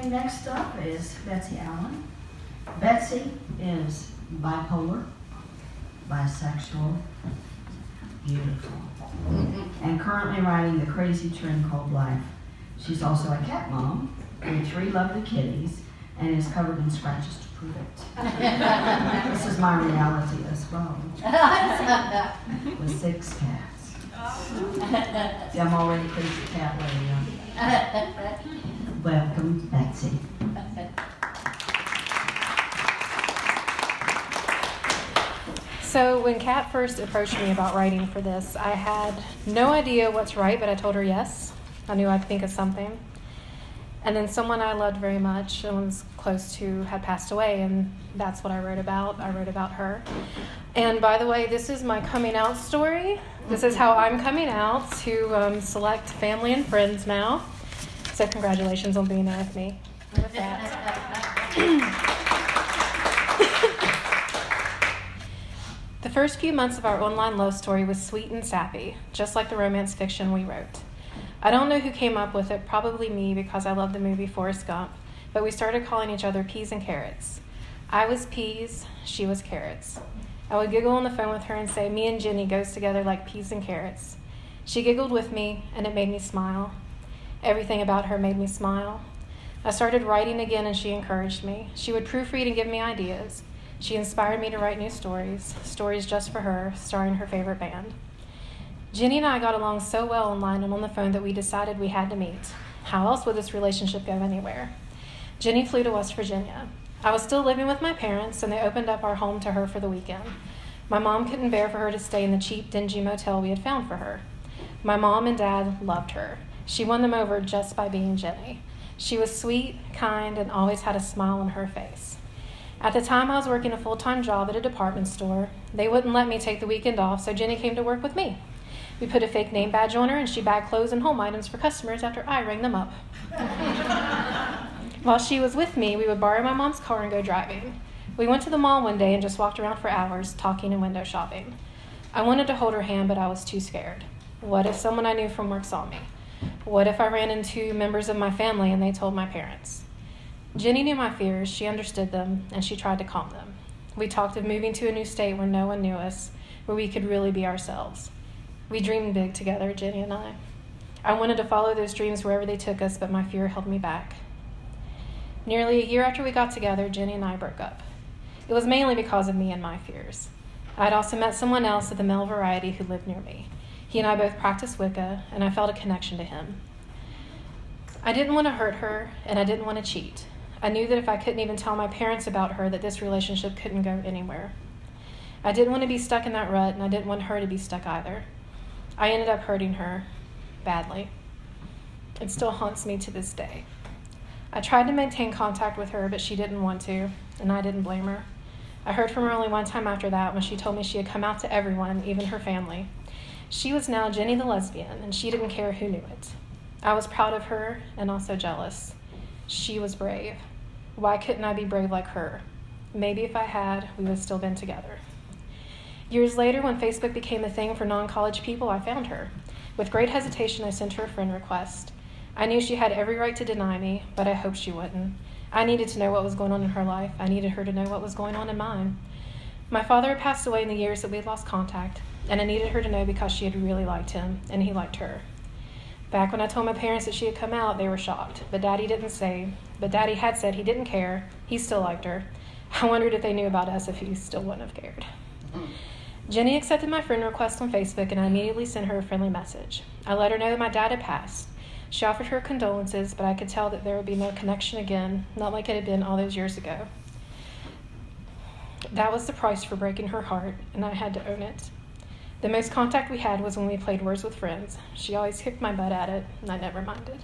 Okay, next up is Betsy Allen. Betsy is bipolar, bisexual, beautiful, and currently writing The Crazy Trend Called Life. She's also a cat mom with 3 lovely kitties and is covered in scratches to prove it. This is my reality as well, with 6 cats. See, I'm already a crazy cat lady. Welcome, Betsy. So when Kat first approached me about writing for this, I had no idea what to write, but I told her yes. I knew I'd think of something. And then someone I loved very much and was close to had passed away, and that's what I wrote about. I wrote about her. And by the way, this is my coming out story. This is how I'm coming out to select family and friends now. So congratulations on being there with me. And with that. The first few months of our online love story was sweet and sappy, just like the romance fiction we wrote. I don't know who came up with it, probably me because I love the movie Forrest Gump, but we started calling each other peas and carrots. I was peas, she was carrots. I would giggle on the phone with her and say, me and Jenny goes together like peas and carrots. She giggled with me, and it made me smile. Everything about her made me smile. I started writing again, and she encouraged me. She would proofread and give me ideas. She inspired me to write new stories just for her, starring her favorite band. Jenny and I got along so well online and on the phone that we decided we had to meet. How else would this relationship go anywhere? Jenny flew to West Virginia. I was still living with my parents, and they opened up our home to her for the weekend. My mom couldn't bear for her to stay in the cheap, dingy motel we had found for her. My mom and dad loved her. She won them over just by being Jenny. She was sweet, kind, and always had a smile on her face. At the time, I was working a full-time job at a department store. They wouldn't let me take the weekend off, so Jenny came to work with me. We put a fake name badge on her, and she bagged clothes and home items for customers after I rang them up. While she was with me, we would borrow my mom's car and go driving. We went to the mall one day and just walked around for hours, talking and window shopping. I wanted to hold her hand, but I was too scared. What if someone I knew from work saw me? What if I ran into members of my family and they told my parents? Jenny knew my fears, she understood them, and she tried to calm them. We talked of moving to a new state where no one knew us, where we could really be ourselves. We dreamed big together, Jenny and I. I wanted to follow those dreams wherever they took us, but my fear held me back. Nearly a year after we got together, Jenny and I broke up. It was mainly because of me and my fears. I had also met someone else of the male variety who lived near me. He and I both practiced Wicca, and I felt a connection to him. I didn't want to hurt her, and I didn't want to cheat. I knew that if I couldn't even tell my parents about her, that this relationship couldn't go anywhere. I didn't want to be stuck in that rut, and I didn't want her to be stuck either. I ended up hurting her badly. It still haunts me to this day. I tried to maintain contact with her, but she didn't want to, and I didn't blame her. I heard from her only one time after that, when she told me she had come out to everyone, even her family. She was now Jenny the lesbian, and she didn't care who knew it. I was proud of her and also jealous. She was brave. Why couldn't I be brave like her? Maybe if I had, we would have still been together. Years later, when Facebook became a thing for non-college people, I found her. With great hesitation, I sent her a friend request. I knew she had every right to deny me, but I hoped she wouldn't. I needed to know what was going on in her life. I needed her to know what was going on in mine. My father had passed away in the years that we had lost contact, and I needed her to know because she had really liked him, and he liked her. Back when I told my parents that she had come out, they were shocked, but Daddy had said he didn't care. He still liked her. I wondered if they knew about us, if he still wouldn't have cared. Jenny accepted my friend request on Facebook, and I immediately sent her a friendly message. I let her know that my dad had passed. She offered her condolences, but I could tell that there would be no connection again, not like it had been all those years ago. That was the price for breaking her heart, and I had to own it. The most contact we had was when we played Words with Friends. She always kicked my butt at it, and I never minded.